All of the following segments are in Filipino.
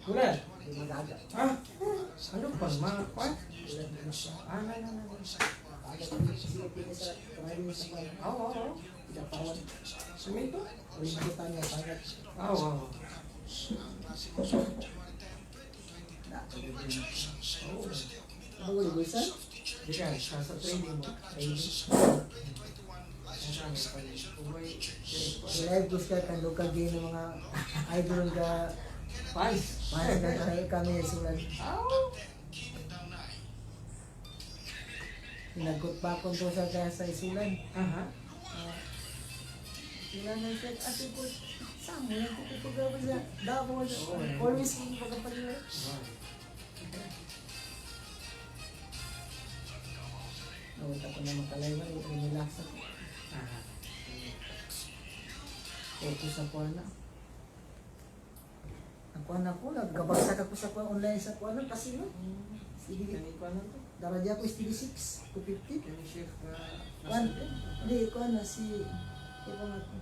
Ulan? Magaga. Ah? Ano pa? Makakwan? Ulan na siya. Na. Aga kami sila sa maraming sa kwan. Oo. Dapawan. Semento? Ulit kita niya pangat. Oo. Ano ulit buisan? Di ka, sa trading mo. Ay, Ang sabi ko pala. Ubay. live gusto ka lokal din ng mga idol ka Fans. para ka kami sulan. Pinagot pa ko to sa isulan. Aha. Sila na siya at ko samo na ko gawin sa dabo always kung pagkapalit. Nawala ko na makalayman, relax ako. Aha. Focus ako na. Ako, nagkabagsak ako sa online sa kuha kasi no. Sige, Kani ko ano to? daraja ko is 36, 250. Kani chef ka. Hindi, ko na si, ito nga ko.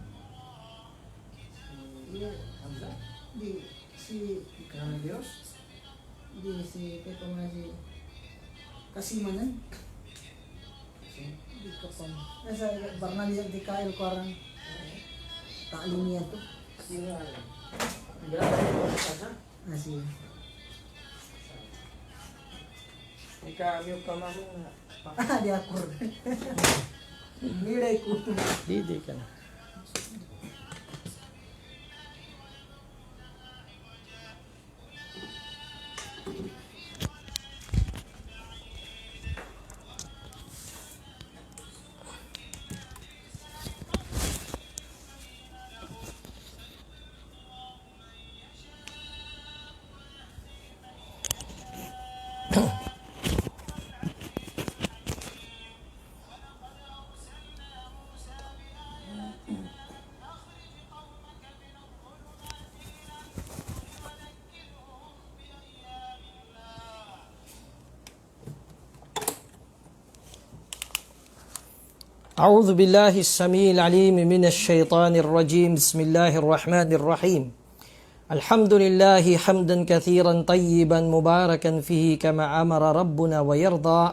Hamza? Hindi, si, Ikaw Diyos? hindi, si, ito nga si, Kasimanan. Hindi ka pa. Nasa, Barnal di Kyle ko arang, taalin niya to. Sino nga lang? Grabe ka na? Si, Ika-mute ka mo. di ako. Nilay ko. Didi ka na. أعوذ بالله السميع العليم من الشيطان الرجيم بسم الله الرحمن الرحيم الحمد لله حمدا كثيرا طيبا مباركا فيه كما أمر ربنا ويرضى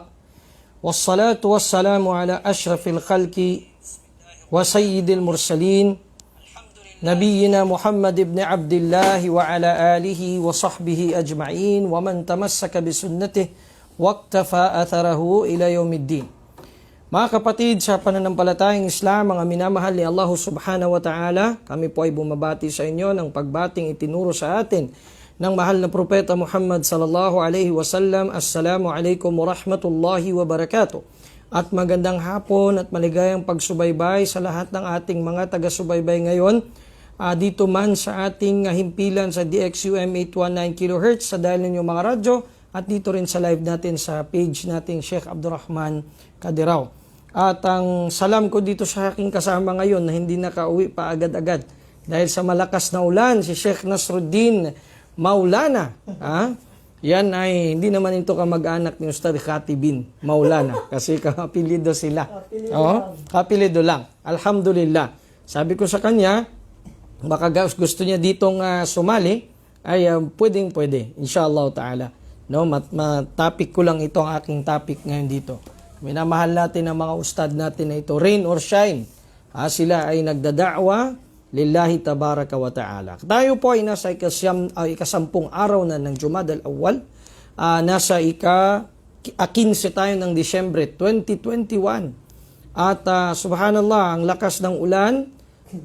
والصلاة والسلام على أشرف الخلق وسيد المرسلين نبينا محمد بن عبد الله وعلى آله وصحبه أجمعين ومن تمسك بسنته واقتفى أثره إلى يوم الدين. Mga kapatid, sa pananampalatayang Islam, mga minamahal ni Allah subhanahu wa ta'ala, kami po ay bumabati sa inyo ng pagbating itinuro sa atin ng mahal na propeta Muhammad sallallahu alaihi wasallam. Assalamu alaikum wa rahmatullahi wa barakatuh. At magandang hapon at maligayang pagsubaybay sa lahat ng ating mga taga-subaybay ngayon. Dito man sa ating himpilan sa DXUM 819 kHz sa dahil ninyong mga radyo at dito rin sa live natin sa page nating Sheikh Abdurrahman Kadiraw. At ang salam ko dito sa aking kasama ngayon na hindi nakauwi pa agad-agad dahil sa malakas na ulan, si Sheikh Nasruddin Maulana. Yan ay hindi naman ito kamag-anak ni Ustad Khatibin Maulana kasi kapilido sila. Kapilido lang. Alhamdulillah. Sabi ko sa kanya, baka gusto niya ditong sumali, ay pwedeng-pwede. Inshallah ta'ala. No, topic ko lang ito ang aking topic ngayon dito. Minamahal natin ang mga ustad natin na ito, rain or shine. Sila ay nagdada'wa lillahi tabaraka wa ta'ala. Tayo po ay nasa ikasampung araw na ng Jumada al-Awwal. Nasa ika-15 tayo ng Disyembre 2021. At subhanallah, ang lakas ng ulan,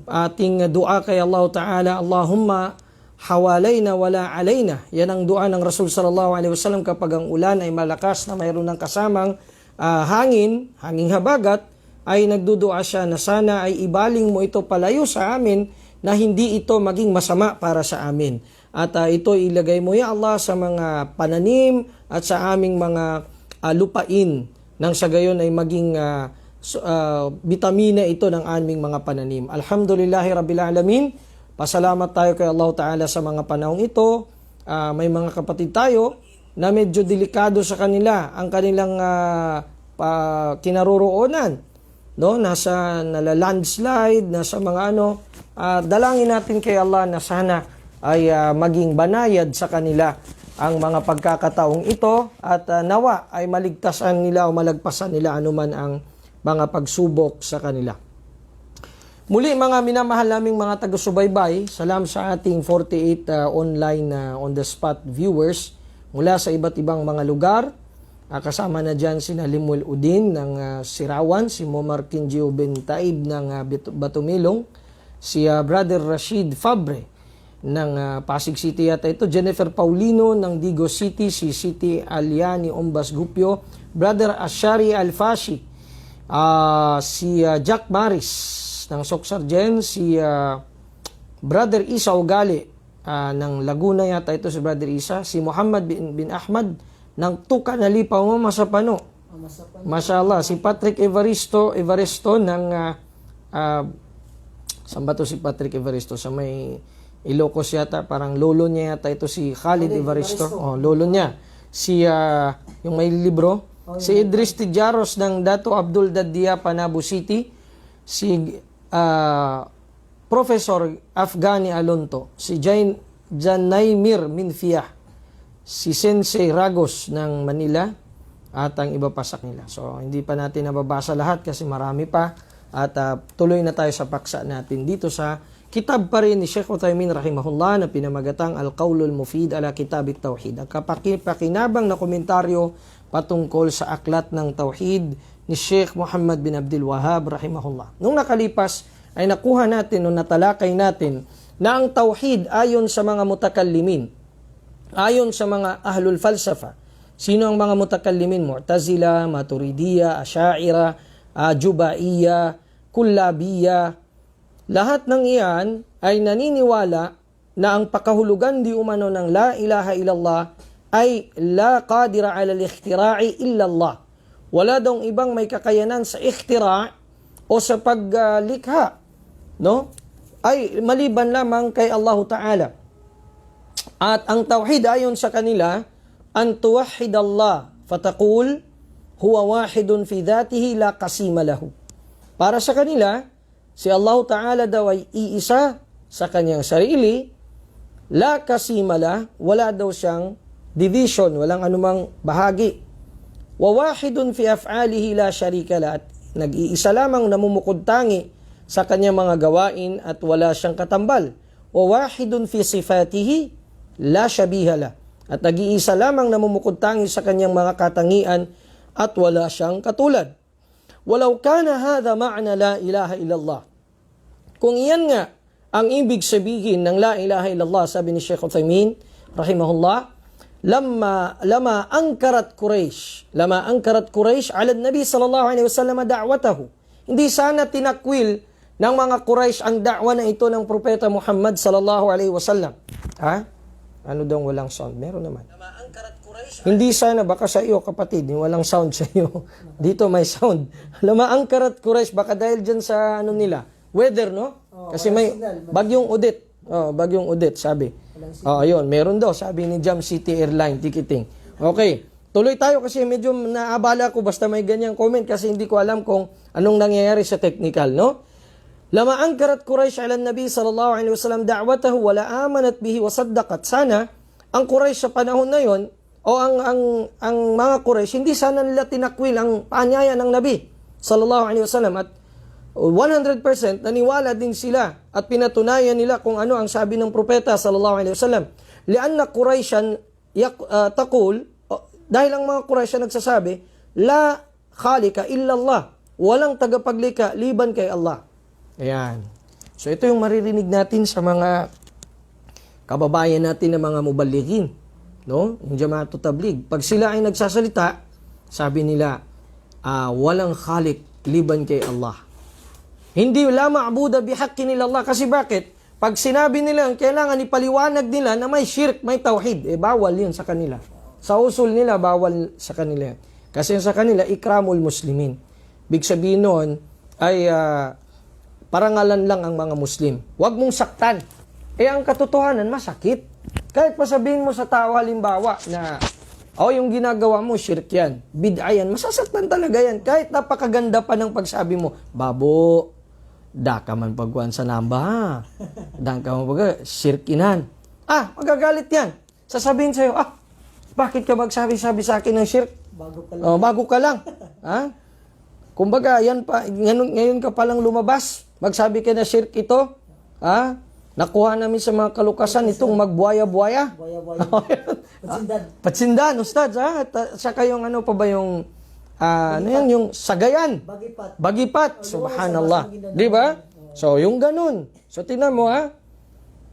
ating dua kay Allah Ta'ala, Allahumma hawalayna wala alayna. Yan ang dua ng Rasul sallallahu alaihi wasallam kapag ang ulan ay malakas na mayroon ng kasamang hanging habagat, ay nagdudua siya na sana ay ibaling mo ito palayo sa amin na hindi ito maging masama para sa amin. At ito ilagay mo ya Allah sa mga pananim at sa aming mga lupain nang sa gayon ay maging bitamina ito ng aming mga pananim. Alhamdulillahi Rabbil Alamin. Pasalamat tayo kay Allah Ta'ala sa mga panahong ito. May mga kapatid tayo na medyo delikado sa kanila ang kanilang kinaroroonan, no? Nasa landslide, nasa mga dalangin natin kay Allah na sana ay maging banayad sa kanila ang mga pagkakataong ito at nawa ay maligtasan nila o malagpasan nila anuman ang mga pagsubok sa kanila. Muli mga minamahal naming mga taga-subaybay, salam sa ating 48 online on the spot viewers mula sa iba't ibang mga lugar. Kasama na dyan si Limuel Udin ng Sirawan, si Momar Kinjio Bentaib ng Batumilong, si Brother Rashid Fabre ng Pasig City yata ito, Jennifer Paulino ng Digo City, si City Aliani Ombas Gupio, Brother Ashari Alfashi, si Jack Maris ng Soksargen, si Brother Isa Ugali ng Laguna yata ito si Brother Isa, si Muhammad bin Ahmad ng Tuka Nalipaw Masapano. Mashallah, si Patrick Evaristo ng saan ba to si Patrick Evaristo? Sa may Ilocos yata, parang lolo niya yata ito si Khalid Evaristo. Oh, lolo niya. Si yung may libro, si Idris Tijaros ng Dato Abdul Dadia Panabo City, si Professor Afghani Alonto, si Janaymir Minfiah, si Sensei Ragos ng Manila, at ang iba pa sa kanila. So, hindi pa natin nababasa lahat kasi marami pa. At tuloy na tayo sa paksa natin dito sa kitab pa rin ni Sheikh Uthaymin rahimahullah na pinamagatang Al-Qawlul Mufid ala Kitab at-Tawhid. Ang pakinabang na komentaryo patungkol sa aklat ng Tawhid ni Sheikh Muhammad bin Abdul Wahhab rahimahullah. Nung nakalipas ay nakuha natin o natalakay natin na ang Tawhid ayon sa mga mutakallimin, ayon sa mga ahlul falsafa. Sino ang mga mutakallimin? Mu'tazila, Maturidiyya, Asy'ariyya, Jubaiyya, Kullabiyya. Lahat ng iyan ay naniniwala na ang pakahulugan di umano ng la ilaha illallah ay la qadira ala al-ikhtira'i illallah. Wala daw ibang may kakayanan sa ikhtira' o sa paglikha, no? Ay maliban lamang kay Allah Ta'ala. At ang tawhid ayon sa kanila, an tuwahhid Allah fataqul huwa wahidun fi dhatihi la qasima lahu. Para sa kanila, si Allah Ta'ala daw ay iisa sa kanyang sarili, la kasimala, wala daw siyang division, walang anumang bahagi. Wa wahidun fi af'alihi la sharika la, at nag-iisa lamang namumukod tangi sa kanyang mga gawain at wala siyang katambal. Wa wahidun fi sifatihi la shabiha la, at nag-iisa lamang namumukod tangi sa kanyang mga katangian at wala siyang katulad. Walau kana hadha ma'na la ilaha illallah. Kung iyan nga ang ibig sabihin ng la ilaha illallah, sabi ni Sheikh Uthaymin rahimahullah, lama angkarat Quraysh ala Nabi sallallahu alaihi wasallam da'watahu. Hindi sana tinakwil ng mga Quraysh ang da'wa na ito ng propeta Muhammad sallallahu alaihi wasallam. Ha? Ano daw walang sound? Meron naman. Hindi sana, baka sa iyo kapatid, yung walang sound sa iyo. Dito may sound. Lama angkarat Quraysh, baka dahil dyan sa ano nila, weather, no? Kasi may bagyong Odette. Bagyong Odette, sabi. Ayun, meron daw, sabi ni Jam City Airline Ticketing. Okay, tuloy tayo kasi medyo naabala ko basta may ganyang comment kasi hindi ko alam kung anong nangyayari sa technical, no? Lama angkarat Quraysh ala Nabi sallallahu alaihi wasallam da'watahu wala amanat bihi wa saddaqat. Sana ang Quraysh sa panahon na yon o ang mga Quraysh hindi sana nila tinakwil ang paanyaya ng Nabi sallallahu alaihi wasallam at 100% naniwala din sila at pinatunayan nila kung ano ang sabi ng propeta sallallahu alaihi wasallam. Lianna Quraishan taqul, dahil ang mga Quraysh nagsasabi, la khaliqa illa Allah, walang tagapaglikha liban kay Allah. Ayan. So ito yung maririnig natin sa mga kababayan natin na mga mubalighin, no? Yung Jama'atut Tabligh. Pag sila ay nagsasalita, sabi nila, walang khalik liban kay Allah. Hindi la ma'buda bihaqqin illa Allah. Kasi bakit? Pag sinabi nila, kailangan ipaliwanag nila na may shirk, may tawhid. Bawal yun sa kanila. Sa usul nila, bawal sa kanila. Kasi sa kanila, ikramul muslimin. Big sabihin noon ay parangalan lang ang mga Muslim. Huwag mong saktan. Ang katotohanan, masakit. Kahit pasabihin mo sa tao halimbawa na yung ginagawa mo, shirk yan, bid'a yan, masasaktan talaga yan. Kahit napakaganda pa ng pagsabi mo, babo, da ka man pagkuhan sa namba, da ka man shirk inan. Magagalit yan. Sasabihin sa'yo, bakit ka magsabi-sabi sa akin ng shirk? Bago ka lang. Bago ka lang. Kumbaga, ngayon ka palang lumabas. Magsabi ka na shirk ito. Nakuha namin sa mga kalukasan itong magbuaya-buaya. Buaya-buaya. Patsindan. Patsindan, Ustad. At saka yung ano pa ba yung, yung sagayan. Bagipat. Bagipat. Subhanallah. Di ba? So, yung ganun. So, tingnan mo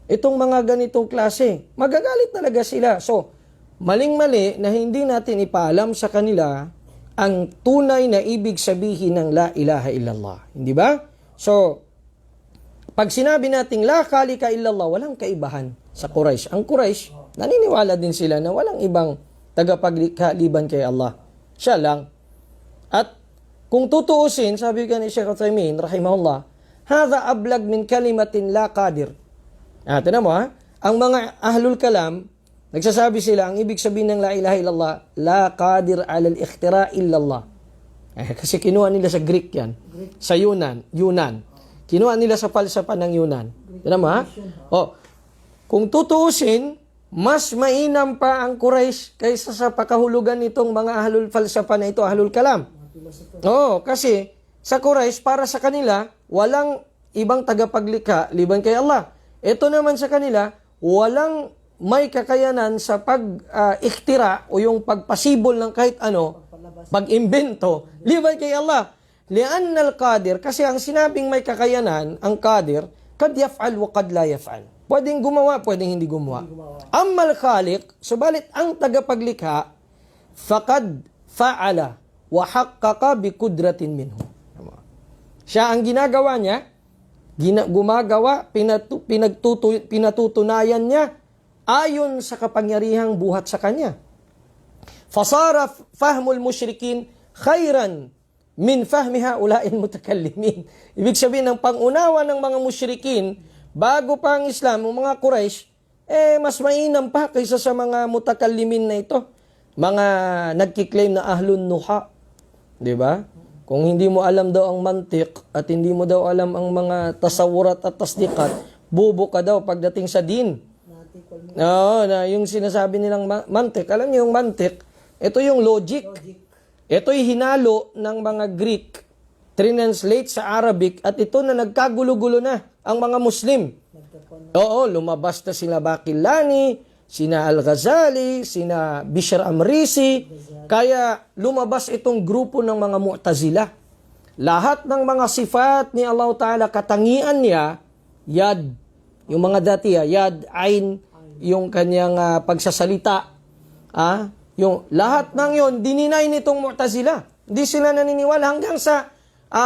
itong mga ganitong klase, magagalit talaga sila. So, maling-mali na hindi natin ipaalam sa kanila ang tunay na ibig sabihin ng la ilaha illallah. Hindi ba? So, pag sinabi nating la khalika illallah, walang kaibahan sa Quraysh. Ang Quraysh, naniniwala din sila na walang ibang tagapaglikha-liban kay Allah. Siya lang. At kung tutuusin, sabi ka ni Sheikh Uthaymin, rahimahullah, hadha ablag min kalimatin la qadir. Tignan mo ang mga ahlul kalam, nagsasabi sila, ang ibig sabihin ng la ilaha illallah, la qadir ala al-ikhtira illallah. Kasi kinuha nila sa Greek yan. Sa Yunan. Kinuha nila sa falsafa ng Yunan. Tignan mo kung tutuusin, mas mainam pa ang Quraysh kaysa sa pakahulugan nitong mga ahlul falsafa na ito, ahlul kalam. Kasi sa Quraysh, para sa kanila, walang ibang tagapaglikha liban kay Allah. Ito naman sa kanila, walang may kakayanan sa pag-ikhtira o yung pagpasibol ng kahit ano, pag-imbento, liban kay Allah. Li'anna al-qadir, kasi ang sinabing may kakayanan, ang qadir, kad yaf'al wa kad la yaf'al. Pwedeng gumawa, pwedeng hindi gumawa. Amma al-khaliq, subalit ang tagapaglikha, faqad fa'ala wa haqqaqa bi kudratin minhu. Siya ang ginagawa niya, gumagawa, pinatutunayan niya ayon sa kapangyarihang buhat sa kanya. Fasara fahmul musyrikin khairan min fahmi haula'il mutakallimin. Ibig sabihin ng pangunawa ng mga musyrikin bago pa ang Islam, ang mga Quraysh, mas mainam pa kaysa sa mga mutakallimin na ito. Mga nagkiklaim na ahlun nuha. 'Di ba? Kung hindi mo alam daw ang mantik at hindi mo daw alam ang mga tasawurat at tasdiqat, bubo ka daw pagdating sa din. Na yung sinasabi nilang mantik, alam niyo yung mantik, ito yung logic. Ito'y hinalo ng mga Greek, translate sa Arabic, at ito na nagkagulo-gulo na ang mga Muslim. Lumabas na sila Baqillani, sina Al-Ghazali, sina Bishr Amrisi, kaya lumabas itong grupo ng mga Mu'tazila. Lahat ng mga sifat ni Allah Ta'ala, katangian niya, yad, yung mga dati, yad, ain, yung kanyang pagsasalita, yung lahat ng yon dininay nitong Mu'tazila. Hindi sila naniniwala hanggang sa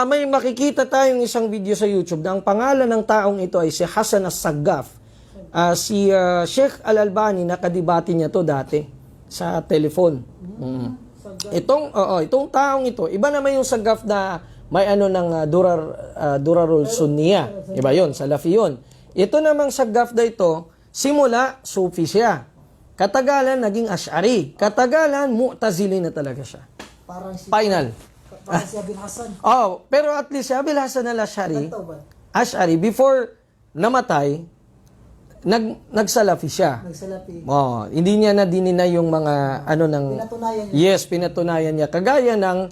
may makikita tayong isang video sa YouTube na ang pangalan ng taong ito ay si Hasan As-Saggaf. Si Sheikh Al-Albani, nakadibati niya to dati sa telephone. Itong taong ito, iba naman yung Saggaf na may ng Durarul Sunniya. Iba yun, Salafi yun. Ito namang Saggaf na ito, simula Sufi siya. Katagalan naging Ash'ari. Katagalan Mu'tazili na talaga siya. Parang si Final. Parang si Abil Hasan. Pero at least si Abil Hasan al-Ash'ari, before namatay, nagsalafi siya. Nagsalafi. Hindi niya na dininay yung mga Pinatunayan niya. Yes, pinatunayan niya. Kagaya ng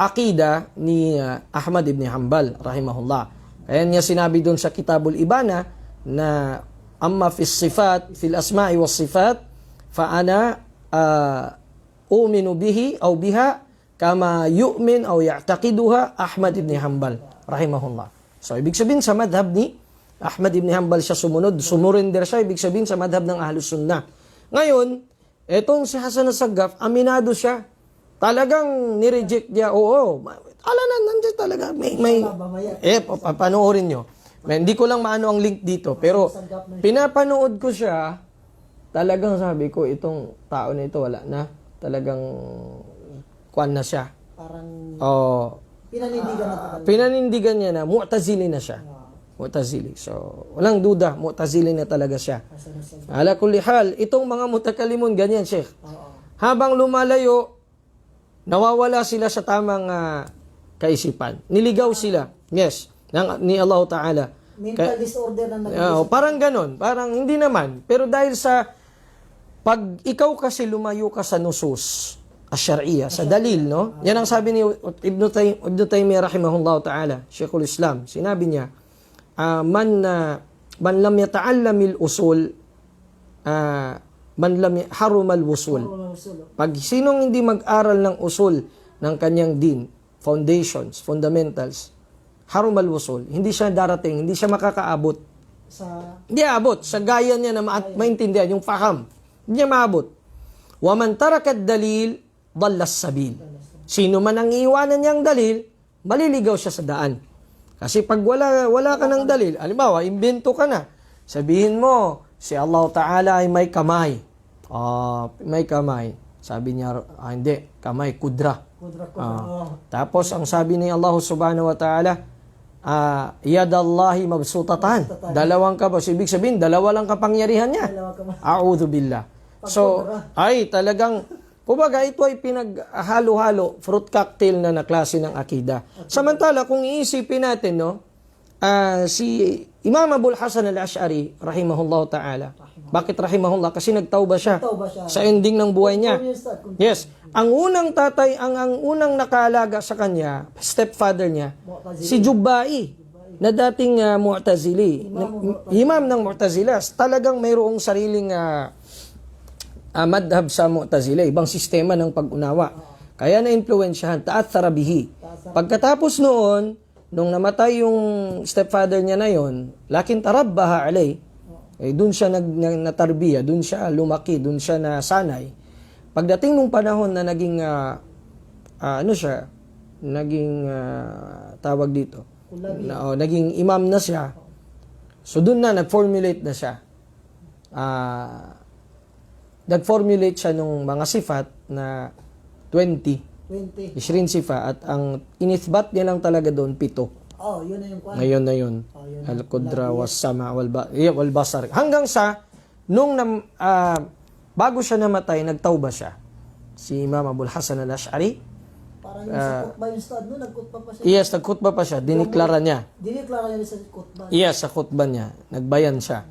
akida ni Ahmad ibn Hanbal rahimahullah. Kaya niya sinabi doon sa Kitabul Ibana na amma fi sifat, fil asma'i was sifat, fa ana uminu bihi aw biha kama yu'min aw ya'taqiduha Ahmad ibn Hanbal rahimahullah. So ibig sabihin sa madhab ni Ahmad ibn Hanbal siya sumurinder siya, ibig sabihin sa madhab ng Ahlus Sunnah. Ngayon, etong si Hasan As-Saggaf, aminado siya. Talagang nireject niya, nandiyan talaga. Papanoorin nyo. Hindi ko lang maano ang link dito, pero pinapanood ko siya, talagang sabi ko, itong tao na ito, wala na. Talagang, kuan na siya. Parang, pinanindigan na talaga. Pinanindigan niya na, Mu'tazili na siya. Mu'tazili. So, walang duda, Mu'tazili na talaga siya. Ala kulli hal, itong mga mutakalimun, ganyan, Sheikh. Habang lumalayo, nawawala sila sa tamang kaisipan. Niligaw sila. Yes. Ni Allah Ta'ala. Mental disorder na parang ganon. Parang hindi naman. Pero dahil sa pag ikaw kasi lumayo ka sa nusus, asyariya, sa dalil, no? Yan ang sabi ni Ibn Taymiyyah rahimahullah ta'ala, Sheikhul Islam. Sinabi niya, man lam yata'allamil usul, man lam harumal wusul. Pag sinong hindi mag-aral ng usul ng kanyang din, foundations, fundamentals, harumal wusul, hindi siya darating, hindi siya makakaabot. Hindi aabot. Sa gaya niya na maintindihan, yung faham. Hindi niya maabot. Wa man tarakat dalil, dallas sabil. Sino man ang iiwanan niyang dalil, maliligaw siya sa daan. Kasi pag wala ka ng dalil, halimbawa, imbento ka na. Sabihin mo, si Allah Ta'ala ay may kamay. May kamay. Sabi niya, hindi, kamay, kudra. Tapos, ang sabi ni Allah Subhanahu Wa Ta'ala, yadallahi mabsutatan. Dalawang kabos. Ibig sabihin, dalawa lang kapangyarihan niya. A'udhu billah. So, ay talagang, kumbaga ito ay pinaghalo-halo, fruit cocktail na klase ng akida. Samantala, kung iisipin natin, no, si Imam Abul Hasan al-Ash'ari, rahimahullah ta'ala. Bakit rahimahullah? Kasi nagtauba siya sa ending ng buhay niya. Yes. Ang unang tatay, ang unang nakaalaga sa kanya, stepfather niya, si Jubbai, na dating Mu'tazili. Imam ng Mu'tazilas. Talagang mayroong sariling madhab sa Mu'tazila, ibang sistema ng pag-unawa. Kaya na-influensyahan, ta'athara bihi. Pagkatapos noon, nung namatay yung stepfather niya na yon, lakin tarabbaha alay, doon siya natarbiya, doon siya lumaki, doon siya nasanay. Pagdating nung panahon na naging, tawag dito, naging imam na siya, so doon na, nag-formulate na siya. Nag-formulate siya ng mga sifat na 20 sifat, at ang inithbat niya lang talaga doon 7. Yun na yung kwan. Ngayon na yun. Al-Qudra, was-sama, wal-basar. Hanggang sa, bago siya namatay, nagtauba siya. Si Imam Abul Hasan al-Ash'ari. Parang yung sa khutbah yung stad, no? Nagkhutbah pa siya. Yes, nagkhutbah pa siya. Diniklara niya. Diniklara niya sa khutbah. Yes, sa khutbah niya. Nagbayan siya.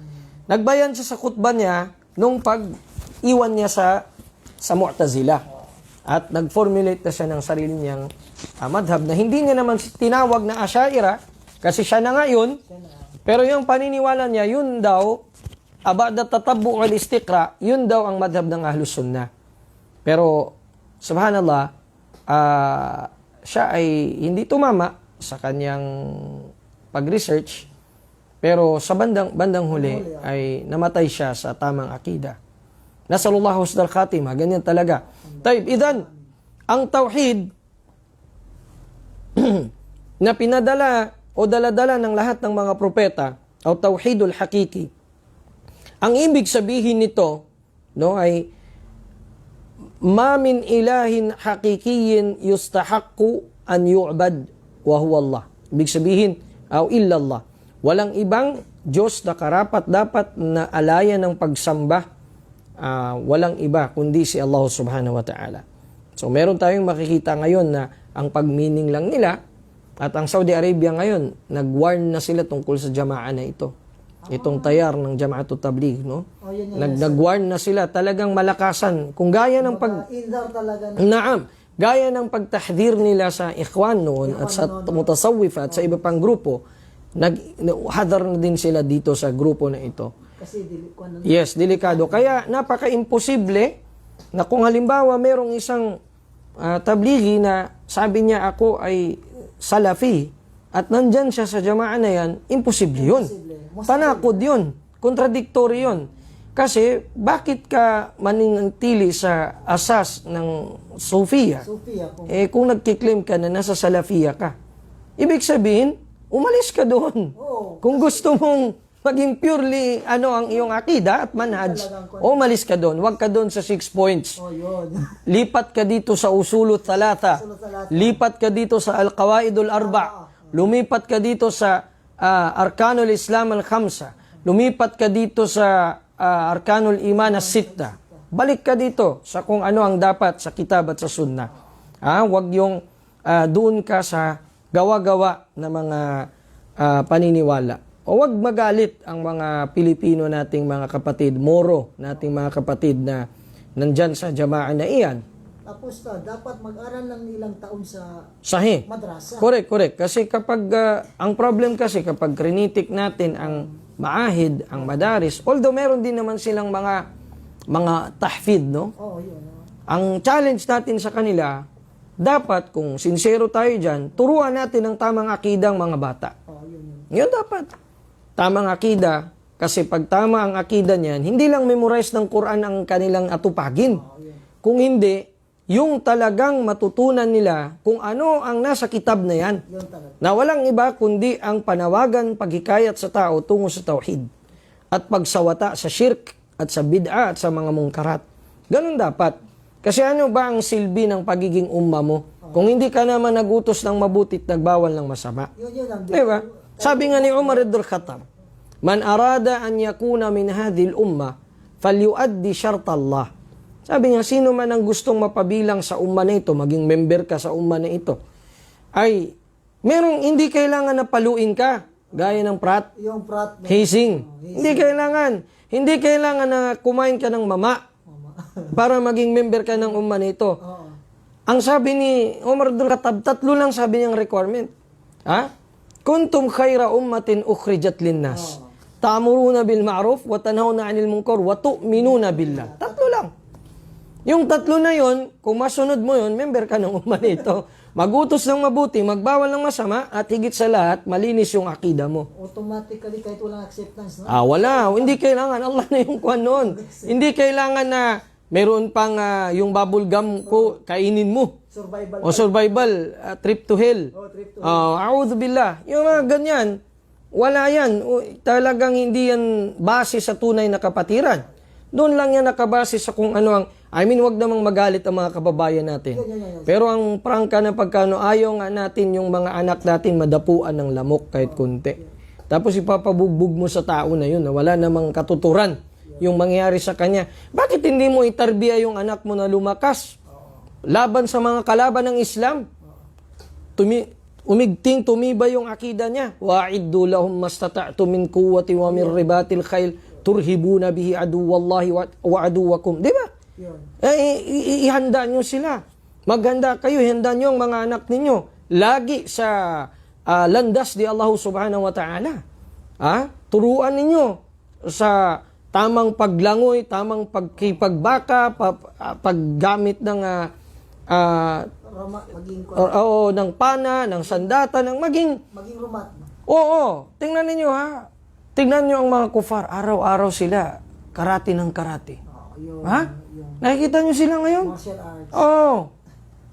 Nagbayan siya sa khutbah niya nung pag-iwan niya sa Mu'tazila. At nag-formulate na siya ng sarili niyang madhab na hindi niya naman tinawag na Asy'ariyah kasi siya na nga yun. Pero yung paniniwala niya, yun daw, ba'da tatabbu' al-istiqra, yun daw ang madhab ng Ahlus Sunnah. Pero, subhanallah, siya ay hindi tumama sa kanyang pag-research, pero sa bandang huli ay namatay siya sa tamang akida. Nasallallahu husnal khatimah, ganyan talaga. Taib, idan, ang tauhid na pinadala o daladala ng lahat ng mga propeta, o tauhidul hakiki, ang ibig sabihin nito, no, ay ma min ilahin hakikiyin yustahaqqu an yu'bad wa huwa Allah. Ibig sabihin, o illallah. Walang ibang Diyos na karapat dapat na alayan ng pagsamba, walang iba kundi si Allah Subhanahu wa Ta'ala. So meron tayong makikita ngayon na ang pag-meaning lang nila, at ang Saudi Arabia ngayon, nag-warn na sila tungkol sa jamaa na ito. Itong tayar ng Jama'atut Tabligh, no? Nag-warn na sila, talagang malakasan. Kung gaya ng gaya ng pagtahdir nila sa ikhwan noon at sa mutasawwif at sa iba pang grupo, hadar na din sila dito sa grupo na ito. Kasi delikado. Kaya napaka-imposible na kung halimbawa merong isang tablighi na sabi niya ako ay salafi at nandyan siya sa jamaa na yan, imposible yun. Panakod yun. Kontradiktory yun. Kasi bakit ka manintili sa asas ng Sufiya? Kung nagkiklaim ka na nasa Salafiya ka, ibig sabihin, umalis ka doon. Kung gusto mong maging purely ang iyong akida at manhaj, umalis ka doon. Huwag ka doon sa 6 points. Lipat ka dito sa usulut thalatha. Lipat ka dito sa al-qawaidul arba'. Lumipat ka dito sa arkanul Islam al-khamsa. Lumipat ka dito sa arkanul iman as-sitta. Balik ka dito sa kung ano ang dapat sa kitab at sa sunnah. Huwag yung doon ka sa gawa-gawa na mga paniniwala. O wag magalit ang mga Pilipino nating mga kapatid, Moro nating mga kapatid na nandyan sa Jamaah na iyan. Tapos dapat mag-aral lang ilang taon sa Sahih. madrasa. Correct. Kasi kapag, ang problem kasi kapag krinitik natin ang maahid, ang madaris, although meron din naman silang mga tahfid, no? Oo, yun. Ang challenge natin sa kanila, dapat kung sincero tayo dyan, turuan natin ang tamang akidang mga bata. Oo, yun. Yun dapat. Tamang akida, kasi pag tama ang akida niyan, hindi lang memorize ng Quran ang kanilang atupagin. Oo, yun. Kung hindi, yung talagang matutunan nila kung ano ang nasa kitab na yan. Yun talaga. Na walang iba kundi ang panawagan, paghikayat sa tao tungo sa tauhid. At pagsawata sa shirk at sa bid'a at sa mga mungkarat. Ganun dapat. Kasi ano ba ang silbi ng pagiging umma mo? Kung hindi ka naman nagutos ng mabuti at nagbawal ng masama. Yun ang Diba? Sabi nga ni Umar ibn Khattab, man arada an yakuna min hadhil umma, falyuaddi syartallah. Sabi niya, sino man ang gustong mapabilang sa umma na ito, maging member ka sa umma na ito, ay hindi kailangan na paluin ka, gaya ng prat, yung prat na hazing. Hindi kailangan na kumain ka ng mama para maging member ka ng umma na ito. Oo. Ang sabi ni Umar ibn Khattab, 3 lang sabi niyang requirement. Ha? Kuntum khayra ummatin ukhrijat linnas. Ta'muruna bil ma'ruf wa tanhauna 'anil munkar wa tu'minuna billah. 3 lang. Yung 3 na yon, kung masunod mo yon, member ka ng umma nito. Magutos ng mabuti, magbawal ng masama, at higit sa lahat, malinis yung akida mo. Automatically kahit walang acceptance, no? Wala. Hindi kailangan. Allah na yung kuwan nun. Hindi kailangan na meron pang yung bubble gum ko, kainin mo. Survival. O survival, trip to hell. Trip to A'udhu billah. Yung mga ganyan, wala yan. Talagang hindi yan base sa tunay na kapatiran. Doon lang yan nakabase sa kung ano ang, wag namang magalit ang mga kababayan natin. Pero ang prangka na pagkano, ayaw nga natin yung mga anak natin madapuan ng lamok kahit kunti. Tapos ipapabugbog mo sa tao na yun, na wala namang katuturan yung mangyayari sa kanya. Bakit hindi mo itarbiya yung anak mo na lumakas? Laban sa mga kalaban ng Islam. Tumibay yung akida niya. Wa'iddu lahum mastata'tu min quwwati wa min ribatil khayl turhibuna bihi aduwallahi wa aduwakum. Di ba? Ihanda nyo sila. Maghanda kayo, ihanda nyo ang mga anak ninyo. Lagi sa landas di Allah subhanahu wa ta'ala. Turuan ninyo sa tamang paglangoy, tamang pagkipagbaka, paggamit ng ng pana, ng sandata, maging rumat. Oo, tingnan ninyo ha. Tingnan nyo ang mga kufar, araw-araw sila karate ng karate. Nakikita nyo sila ngayon? Martial arts.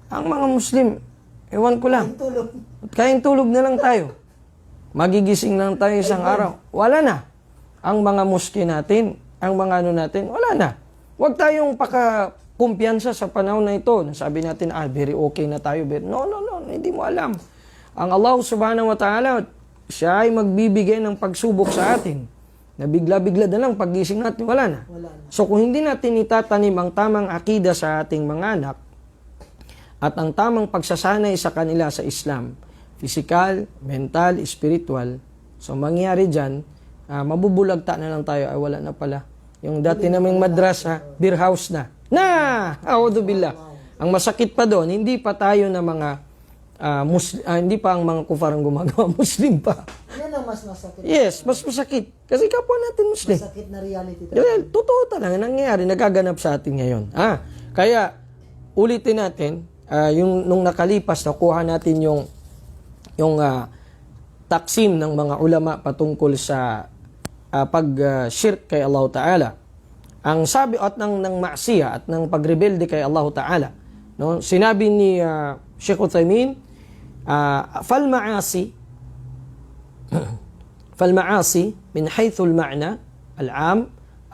Ang mga Muslim, ewan ko lang. Kain tulog na lang tayo. Magigising lang tayo isang araw. Wala na. Ang mga muski natin, ang mga natin, wala na. Huwag tayong kumpiyansa sa panahon na ito. Sabi natin, very okay na tayo. No, hindi mo alam. Ang Allah subhanahu wa ta'ala, siya ay magbibigay ng pagsubok sa atin. Na bigla-bigla na lang, paggising natin, wala na. So kung hindi natin itatanim ang tamang akida sa ating mga anak, at ang tamang pagsasanay sa kanila sa Islam, physical, mental, spiritual, so mangyari dyan, mabubulagta na lang tayo, wala na pala. Yung dati naming madrasa, beer house na. A'udhu billah. Ang masakit pa doon, hindi pa tayo na mga hindi pa ang mga kufarang gumagawa, Muslim pa. Yan ang mas masakit. Yes, mas masakit. Kasi kapwa natin Muslim. Masakit na reality. Totoo talaga, nangyayari, nagaganap sa atin ngayon. Kaya, ulitin natin, nung nakalipas, nakuha natin yung taksim ng mga ulama patungkol sa pag-shirk kay Allah Ta'ala. Ang sabi at ng ma'siya at ng pagrebelde kay Allah Ta'ala. No? Sinabi ni Sheikh Uthaymin, فالمعاصي من حيث المعنى العام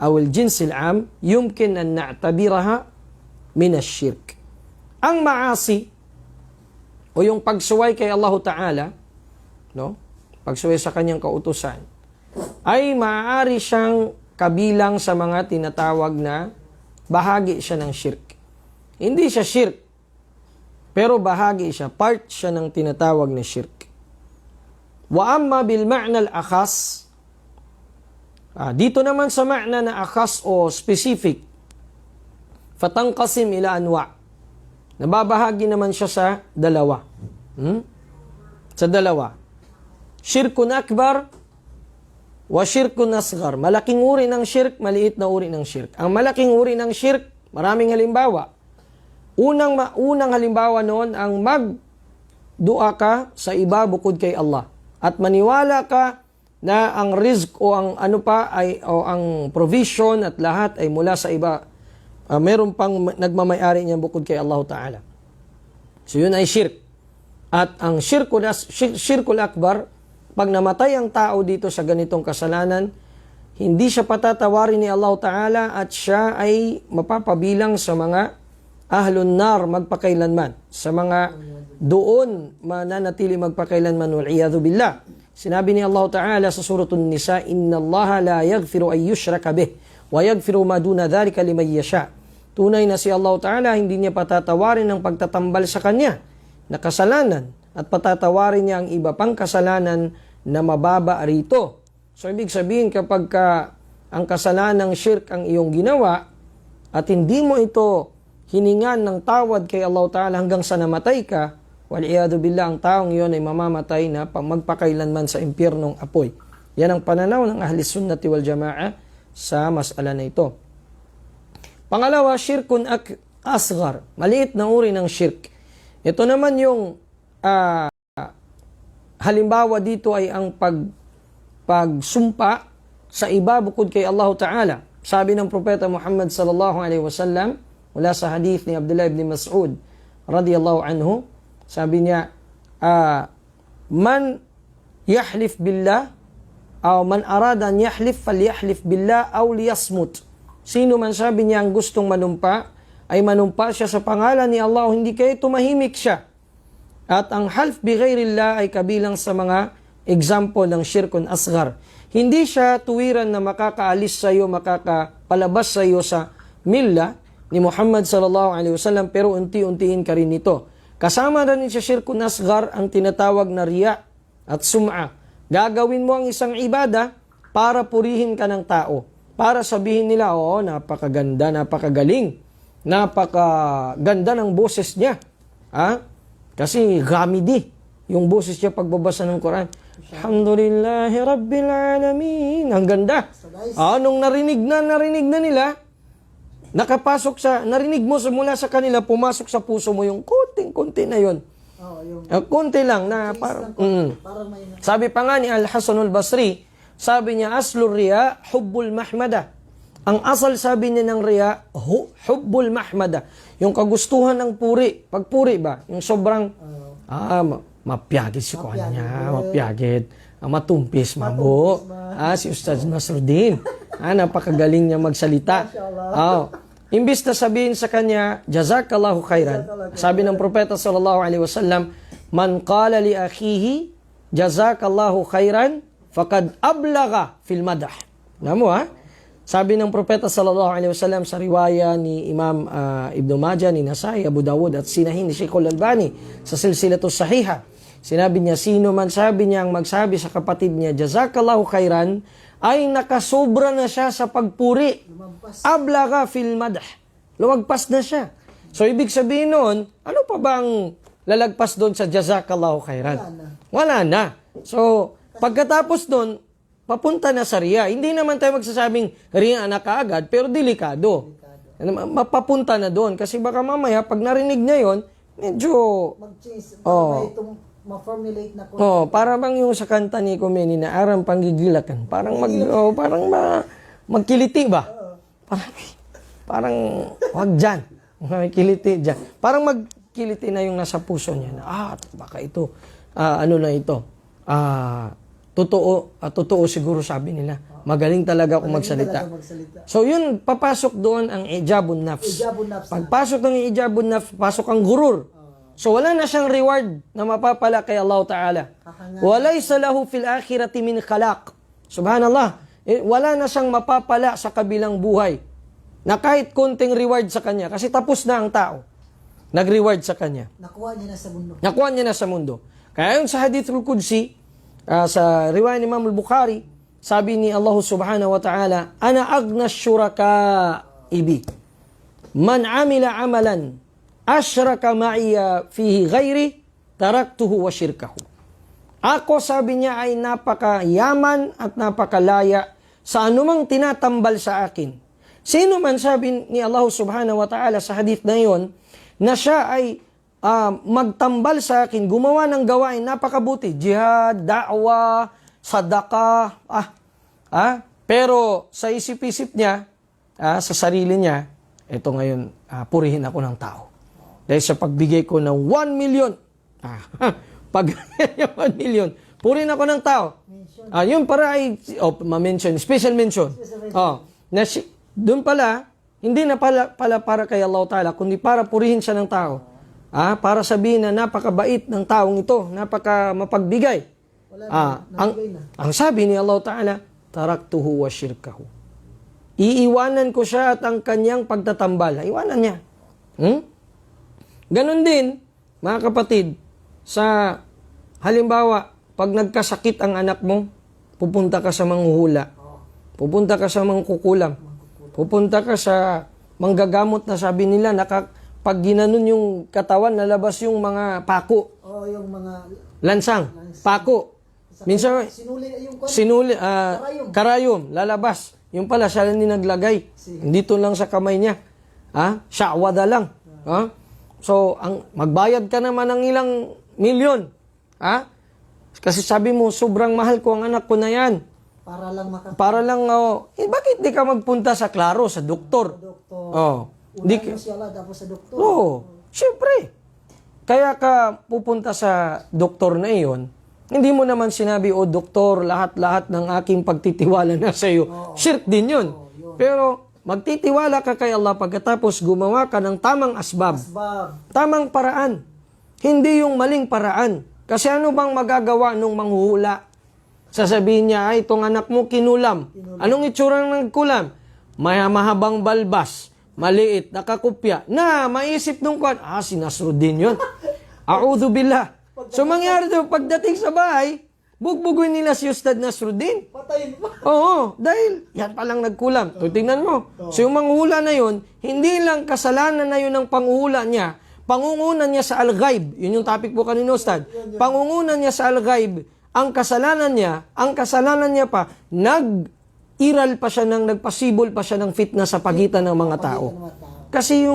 أو الجنس العام يمكن أن نعتبرها من الشرك. Ang maasi o yung pagsuway kay Allah Ta'ala, no? Pagsuway sa kanyang kautusan, ay maaari siyang kabilang sa mga tinatawag na bahagi siya ng shirk. Hindi siya shirk, pero bahagi siya, part siya ng tinatawag na shirk. Wa amma bil ma'na al-akhas Dito naman sa ma'na na akhas o specific, fatanqasim ila anwa. Nababahagi naman siya sa dalawa. Sa dalawa. Syirkun akbar wa syirkun asghar. Malaking uri ng syirk, maliit na uri ng syirk. Ang malaking uri ng syirk, maraming halimbawa. Unang halimbawa noon, ang magdua ka sa iba bukod kay Allah. At maniwala ka na ang rizq o ang ang provision at lahat ay mula sa iba. Meron pang nagmamayari niya bukod kay Allah Ta'ala. So yun ay shirk. At ang shirkul akbar, pag namatay ang tao dito sa ganitong kasalanan, hindi siya patatawarin ni Allah Ta'ala at siya ay mapapabilang sa mga ahlun nar magpakailanman. Sa mga doon mananatili magpakailanman, wal'iyadhu billah. Sinabi ni Allah Ta'ala sa suratul Nisa, Inna Allah la yaghfiru ay yushraka bih, wa yaghfiru ma duna dhalika liman yasha. Tunay na si Allah Ta'ala hindi niya patatawarin ang pagtatambal sa kanya na kasalanan at patatawarin niya ang iba pang kasalanan na mababa rito. So ibig sabihin kapag ang kasalanan ng shirk ang iyong ginawa at hindi mo ito hiningan ng tawad kay Allah Ta'ala hanggang sa namatay ka, wal'iyadu billah, ang taong iyon ay mamamatay na magpakailanman sa impyernong apoy. Yan ang pananaw ng ahli sunnati wal jama'a sa mas'ala na ito. Pangalawa, syirkun asghar. Maliit na uri ng shirk. Ito naman yung halimbawa dito ay ang pagsumpa sa iba bukod kay Allah Ta'ala. Sabi ng Propeta Muhammad sallallahu alaihi wasallam, mula sa hadith ni Abdullah ibn Mas'ud radiyallahu anhu, sabi niya, man yahlif billah, o man arada an yahlif, falyahlif billah, aw liyasmut. Sino man, sabi niya, ang gustong manumpa, ay manumpa siya sa pangalan ni Allah, hindi kayo tumahimik siya. At ang half bi ghairillah ay kabilang sa mga example ng syirkun asghar. Hindi siya tuwiran na makakaalis sa iyo, makakapalabas sa iyo sa milla ni Muhammad sallallahu alaihi wasallam, pero unti-untiin ka rin ito. Kasama na rin sa syirkun asghar ang tinatawag na riya at sum'a. Gagawin mo ang isang ibada para purihin ka ng tao. Para sabihin nila, oo, napakaganda, napakagaling, napakaganda ng boses niya. Kasi gamidi yung boses niya pagbabasa ng Quran. Alhamdulillahi Rabbil Alamin. Ang ganda. Nung narinig na nila, narinig mo mula sa kanila, pumasok sa puso mo yung konting-konti na yun. Konti lang na parang sabi pa nga ni Al-Hasan al-Basri, sabi niya, aslur riya, hubbul mahmada. Ang asal, sabi niya ng riya, hubbul mahmada. Yung kagustuhan ng puri. Pagpuri ba? Yung sobrang, mapyagid si kuha niya, mapyagid. Matumpis, mabo. Si Ustaz Nasruddin. Napakagaling niya magsalita. Imbis na sabihin sa kanya, jazakallahu khairan. Sabi ng Propeta sallallahu alaihi wasallam, man qala li akhihi, jazakallahu khairan, faqad ablaga fil madah. Namo Sabi ng Propeta sallallahu alaihi wasallam sa riwaya ni Imam Ibn Majah, ni Nasai, Abu Dawud at sinahin ni Sheikh Al-Albani sa silsilatus sahiha. Sinabi niya, sino man, sabi niya, ang magsabi sa kapatid niya, jazakallahu khairan, ay nakasobra na siya sa pagpuri. Ablaga fil madah. Lumagpas na siya. So ibig sabihin noon, ano pa bang lalagpas doon sa jazakallahu khairan? Wala na. So pagkatapos doon, papunta na sa riya. Hindi naman tayo magsasabing riya na kaagad, pero delikado. Mapapunta na doon. Kasi baka mamaya, pag narinig niya yon, medyo ma-formulate na para bang yung sa kanta ni Kumeni na arang panggigilakan. Parang magkiliti ba? Parang wag dyan. Magkiliti dyan. Parang magkiliti na yung nasa puso niya na, baka ito, totoo siguro, sabi nila. Magaling talaga ako magsalita. So yun, papasok doon ang ijabun nafs. Pagpasok ng ijabun nafs, pasok ang gurur. So wala na siyang reward na mapapala kay Allah Ta'ala. Walaysa lahu fil akhirati min khalaq. Subhanallah. Wala na siyang mapapala sa kabilang buhay na kahit konting reward sa kanya. Kasi tapos na ang tao. Nag-reward sa kanya. Nakuha niya na sa mundo. Kaya yun sa Hadithul Qudsi, sa riwayat ni Imam al-Bukhari, sabi ni Allah subhanahu wa ta'ala, ana agna syuraka ibi. Man amila amalan asyraka ma'iya fihi ghairi taraktuhu wa syirkahu. Ako, sabi niya, ay napakayaman at napakalaya sa anumang tinatambal sa akin. Sino man, sabi ni Allah subhanahu wa ta'ala sa hadith na yon, na siya ay magtambal sa akin, gumawa ng gawain napakabuti, jihad, da'wa, sadaka, pero sa isip-isip niya, sa sarili niya, ito ngayon, purihin ako ng tao. Dahil sa pagbigay ko ng 1 million, pag 1 million, purihin ako ng tao. Yun para ay, ma-mention, special mention. Doon pala, hindi na pala para kay Allah Ta'ala, kundi para purihin siya ng tao. Para sabihin na napakabait ng taong ito, napaka mapagbigay. Ang sabi ni Allah Ta'ala, taraktuhu wa syirkahu. Iiwanan ko siya at ang kanyang pagtatambal. Iwanan niya. Ganon din, mga kapatid, sa halimbawa, pag nagkasakit ang anak mo, pupunta ka sa manghuhula. Pupunta ka sa mangkukulam. Pupunta ka sa manggagamot na sabi nila, pag ginanon yung katawan, nalabas yung mga pako. Yung mga lansang, pako. Minsan, karayom, lalabas. Yung pala, siya lang naglagay. Dito lang sa kamay niya. Syawada lang. So, magbayad ka naman ng ilang milyon. Kasi sabi mo, sobrang mahal ko ang anak ko na yan. Para lang, bakit di ka magpunta sa klaro, sa doktor? Tapos sa doktor. Siyempre. Kaya ka pupunta sa doktor na iyon, hindi mo naman sinabi, doktor, lahat-lahat ng aking pagtitiwala na sa iyo. Shirk din yun. Pero, magtitiwala ka kay Allah pagkatapos gumawa ka ng tamang asbab. Tamang paraan. Hindi yung maling paraan. Kasi ano bang magagawa nung manghuhula? Sasabihin niya, itong anak mo kinulam. Anong itsura ng nagkulam? Mahabang balbas, maliit, nakakupya. Maisip nung kwan, si Nasruddin yun. A'udhu billah. So mangyari doon, pagdating sa bahay, bugbuguin nila si Ustad Nasruddin. Patayin pa. Dahil yan palang nagkulam. Tingnan mo. So yung manghuhula na yun, hindi lang kasalanan na yun ng panghuhula niya, pangungunan niya sa al-ghaib. Yun yung topic po kanina, Ustad. Pangungunan niya sa al-ghaib, ang kasalanan niya pa, nag-iral pa siya nagpasibol pa siya ng fitna sa pagitan ng mga tao. Kasi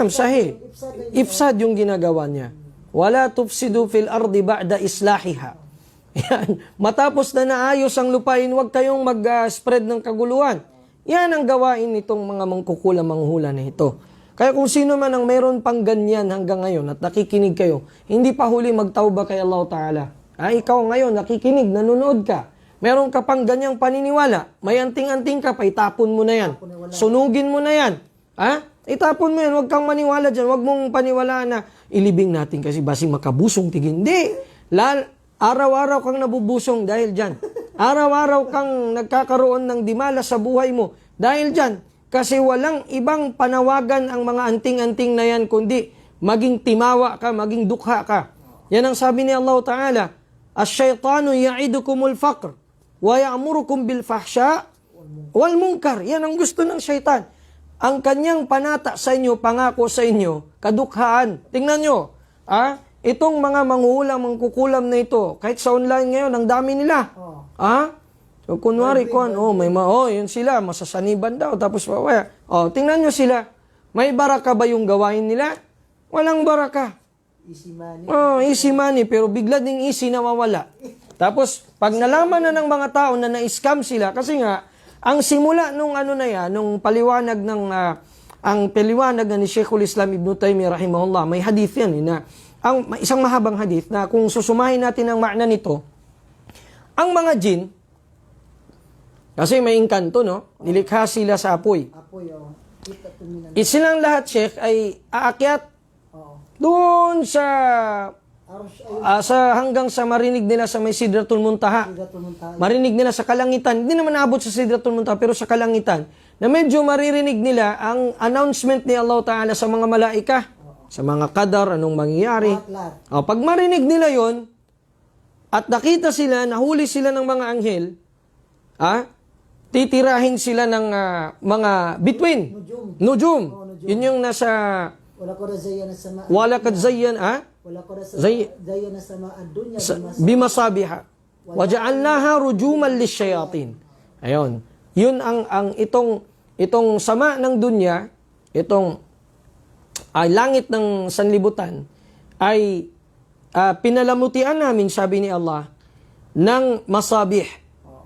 sahih. Ifsad yung ginagawa niya. Wala tufsidu fil ardi ba'da islahiha. Yan. Matapos na naayos ang lupain, huwag kayong mag-spread ng kaguluhan. Yan ang gawain nitong mga mangkukulam manghula na ito. Kaya kung sino man ang mayroon pang ganyan hanggang ngayon at nakikinig kayo, hindi pa huli magtauba kay Allah Ta'ala. Ikaw ngayon, nakikinig, nanonood ka. Meron ka pang ganyang paniniwala, may anting-anting ka pa, itapon mo na yan. Sunugin mo na yan. Itapon mo yan, huwag kang maniwala dyan. Huwag mong paniwalaan na ilibing natin kasi basi makabusong tigin. Hindi. Araw-araw kang nabubusong dahil dyan. Araw-araw kang nagkakaroon ng dimala sa buhay mo dahil dyan. Kasi walang ibang panawagan ang mga anting-anting na yan, kundi maging timawa ka, maging dukha ka. Yan ang sabi ni Allah Ta'ala, "Asy-syaitanu ya'idukumul faqr wa ya'murukum bil fahsya wal munkar." Yan ang gusto ng syaitan. Ang kanyang panata sa inyo, pangako sa inyo, kadukhaan. Tingnan nyo, itong mga manghuhulang, mangkukulam na ito, kahit sa online ngayon, ang dami nila. So, kunwari, yun sila, masasaniban daw, tapos, tingnan nyo sila, may baraka ba yung gawain nila? Walang baraka. Easy money, pero bigla ding easy na mawala. Tapos, pag nalaman na ng mga tao na na-scam sila, kasi nga, ang simula nung nung paliwanag ang paliwanag ni Sheikhul Islam Ibn Taymiyyah rahimahullah, may hadith yan, isang mahabang hadith na kung susumahin natin ang makna nito, ang mga jin, kasi may engkanto, no? Nilikha sila sa apoy. Silang lahat, Sheikh, ay aakyat doon sa hanggang sa marinig nila sa may Sidratul Muntaha. Marinig nila sa kalangitan. Hindi naman naabot sa Sidratul Muntaha, pero sa kalangitan. Na medyo maririnig nila ang announcement ni Allah Ta'ala sa mga malaika. Sa mga qadar, anong mangyayari. Pag marinig nila yon, at nakita sila, nahuli sila ng mga anghel, titirahin sila ng mga bituin. Nujum. Yun yung nasa Wala ko na zayan na sama. walakad zayyan, Wala ko na Zay- zayan na sama ad-dunya bimasabiha. Waja'alnaha rujuman lisyayatin. Ayun. Yun ang itong sama ng dunya, itong langit ng sanlibutan, ay pinalamutian namin, sabi ni Allah, ng masabih,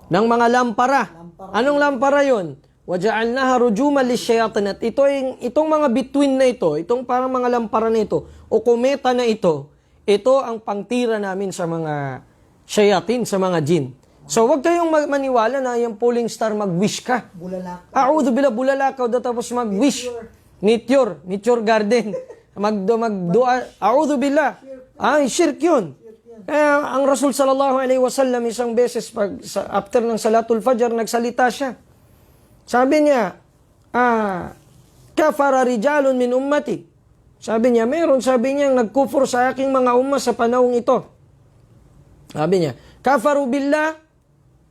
ng mga lampara. Anong lampara yun? Waja'alnaha rujuman lisyayatin. At itong mga bituin na ito, itong parang mga lampara na ito, o kometa na ito ang pangtira namin sa mga shayatin, sa mga jin. So, wag kayong maniwala na yung pulling star mag-wish ka. bulalak. A'udhu billah, bulalakaw daw tapos mag-wish. Meteor garden. Magdua. A'udhu billah. Ay, shirk yun. Kaya ang Rasul sallallahu alaihi wasallam isang beses after ng Salatul Fajr, nagsalita siya. Sabi niya, kafara rijalun min ummati. Sabi niya, sabi niya, nagkufur sa aking mga umma sa panahong ito. Sabi niya, kafaru billah,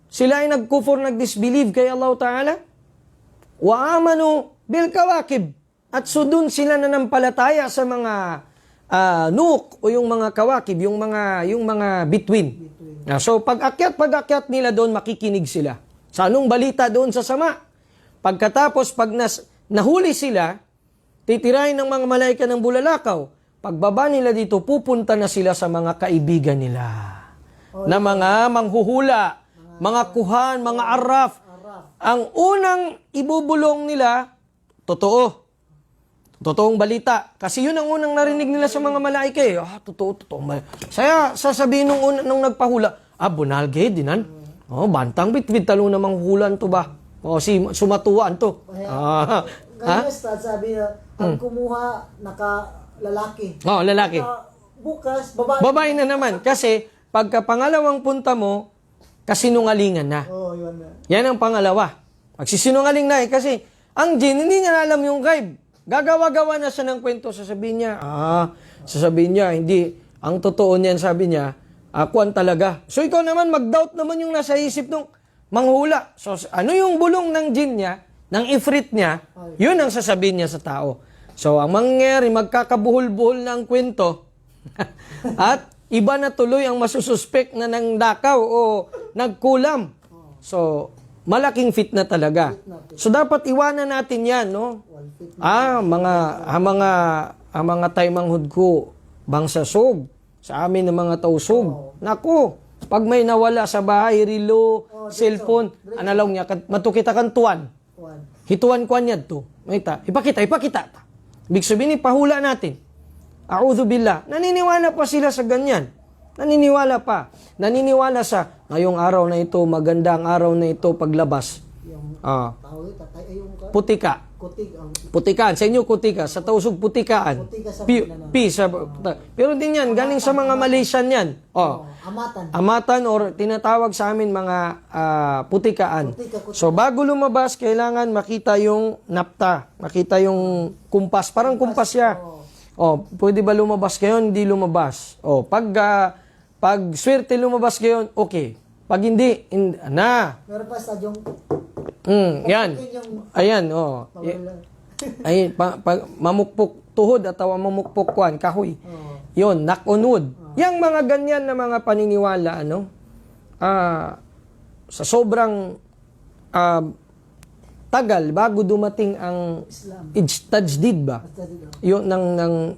sila ay nagkufur, nagdisbelieve kay Allah Ta'ala. Wa amanu bil kawakib. At sudun sila nanampalataya sa mga nuk o yung mga kawakib, yung mga bituin. So pag akyat nila doon, makikinig sila. Sa anong balita doon sa sama? Pagkatapos, pag nahuli sila, titirahin ng mga malaika ng bulalakaw. Pagbaba nila dito, pupunta na sila sa mga kaibigan nila. Na mga manghuhula, mga kuhan, mga arraf. Ang unang ibubulong nila, totoong balita. Kasi yun ang unang narinig nila sa mga malaika eh. Totoo. Saya sasabihin nung nagpahula, bunalge, dinan. Bantang bitbit talo na manghulan to ba? Sumatuan to. Ngayon, Ustad, sabi na, ang kumuha, naka-lalaki. Lalaki. Bukas, babae. Babae na naman. Kasi, pagka pangalawang punta mo, kasinungalingan na. Yun na. Yan ang pangalawa. Magsisinungaling na kasi ang jin, hindi niya alam yung ghaib. Gagawa-gawa na siya ng kwento. Sasabihin niya, hindi. Ang totoo niyan, sabi niya, akuan talaga. So, ikaw naman, mag-doubt naman yung nasa isip nung manghula. So, ano yung bulong ng jin niya, ng ifrit niya, yun ang sasabihin niya sa tao. So, ang mangyayari, magkakabuhol-buhol na ang kwento. At iba na tuloy ang masususpek na nangdakaw o nagkulam. So, malaking fitna talaga. So, dapat iwanan natin yan, no? Mga taymanghud ko, bangsasog, sa amin ng mga tausog. Naku, pag may nawala sa bahay, relo, cellphone, analaw niya, matukita kan tuwan. Hituan ko niya to. Ipakita. Ibig sabihin, pahula natin. A'udhu billah. Naniniwala pa sila sa ganyan. Naniniwala sa ngayong araw na ito, magandang araw na ito paglabas. Putika. Putikaan. Sa inyo, kutika. Sa tausog, putikaan. Pero din yan, galing sa mga Malaysian yan. Amatan or tinatawag sa amin mga putikaan. So, bago lumabas, kailangan makita yung napta. Makita yung kumpas. Parang kumpas siya. Pwede ba lumabas kayo? Hindi lumabas. Pag swerte lumabas kayo, okay. Pag hindi, na. Meron pa sa yung... Yan. Ayan, Ay, mamukpok tuhod at mamukpok kuan, kahoy. Yun, nakunod. Yang mga ganyan na mga paniniwala, sa sobrang tagal bago dumating ang tajdid ba? Yun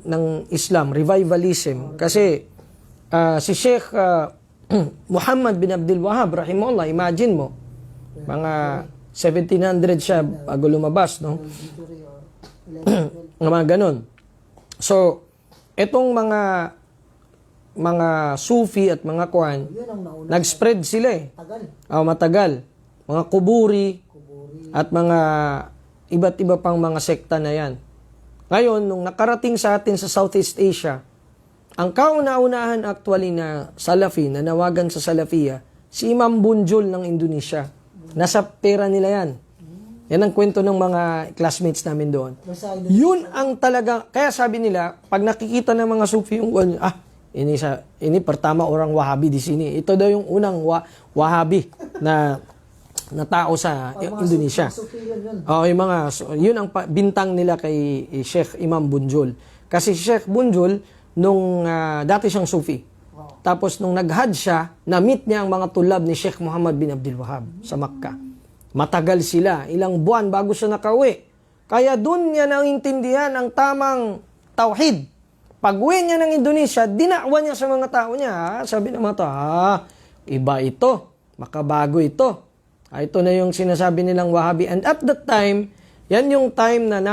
ng Islam, revivalism. Kasi si Sheikh Muhammad bin Abdul Wahhab rahimahullah, imagine mo, mga 1700 siya bago lumabas, no? Mga ganun. So, etong mga Sufi at mga Kuan, nag-spread sila eh. Matagal. Mga kuburi at mga iba't iba pang mga sekta na yan. Ngayon, nung nakarating sa atin sa Southeast Asia, ang kauna-unahan actually na Salafi, na nawagan sa Salafiyya, si Imam Bunjul ng Indonesia. Nasa pera nila yan. Yan ang kwento ng mga classmates namin doon. Yun ang talaga, kaya sabi nila, pag nakikita ng mga Sufi yung Ini pertama orang Wahabi di sini. Ito daw yung unang Wahabi na tao sa Indonesia. Yun ang bintang nila kay Sheikh Imam Bunjul. Kasi Sheikh Bunjul, nung dati siyang Sufi. Tapos nung nag-Hajj siya, na-meet niya ang mga tulab ni Sheikh Muhammad bin Abdul Wahhab sa Makkah. Matagal sila, ilang buwan bago siya nakauwi. Kaya doon niya naintindihan ang tamang tauhid. Pag-uwi niya ng Indonesia, dinakwa niya sa mga tao niya. Sabi ng mga tao, iba ito, makabago ito. Ito na yung sinasabi nilang Wahhabi. And at that time, yan yung time na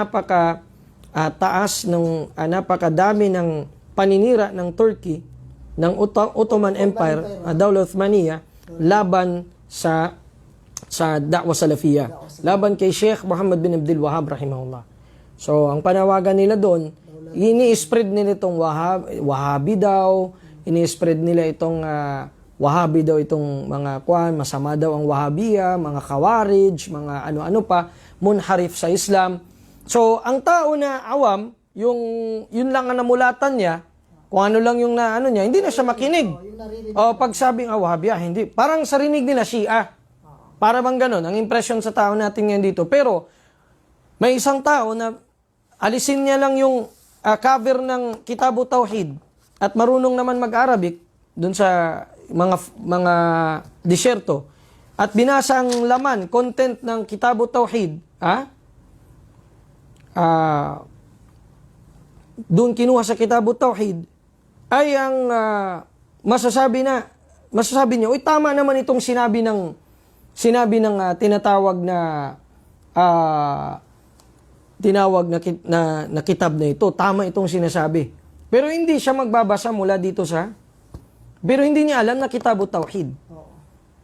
napakadami ng paninira ng Turkey, ng Ottoman Empire, Dawla Uthmaniyya, laban sa Da'wa Salafiyya. Laban kay Sheikh Muhammad bin Abdul Wahhab, rahimahullah. So, ang panawagan nila doon, ini-spread nila itong Wahhabi daw, ini-spread nila itong Wahhabi daw itong mga masama daw ang Wahhabiyya, mga Khawarij, mga ano-ano pa, munharif sa Islam. So, ang tao na awam, yun lang ang namulatan niya, kung ano lang yung niya, hindi na siya makinig. Pag sabing Wahhabiyya, hindi. Parang sa rinig nila, Shia. Para bang ganun, ang impression sa tao natin ngayon dito. Pero, may isang tao na alisin niya lang yung cover ng Kitabu Tauhid at marunong naman mag-Arabic dun sa mga disyerto at binasa ang laman, content ng Kitabu Tauhid, dun kinuha sa Kitabu Tauhid, ay ang masasabi niya, uy, tama naman itong sinabi ng tinatawag na kitab na ito. Tama itong sinasabi. Pero hindi siya magbabasa mula dito pero hindi niya alam na Kitabu Tauhid.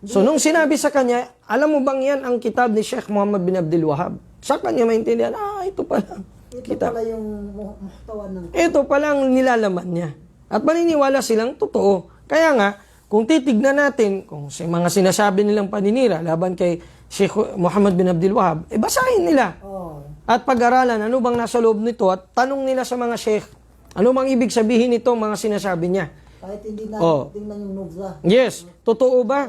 So, nung sinabi sa kanya, alam mo bang yan ang kitab ni Sheikh Muhammad bin Abdul Wahhab? Sa kanya maintindihan, ito pala. Pala yung muhtawan ng... Ito pala ang nilalaman niya. At maniniwala silang totoo. Kaya nga, kung titignan natin, kung mga sinasabi nilang paninira laban kay Sheikh Muhammad bin Abdul Wahhab, basahin nila. At pag-aralan, ano bang nasa loob nito? At tanong nila sa mga sheikh, ano bang ibig sabihin nitong mga sinasabi niya? Kahit hindi na tingnan yung nubza. Yes. Totoo ba?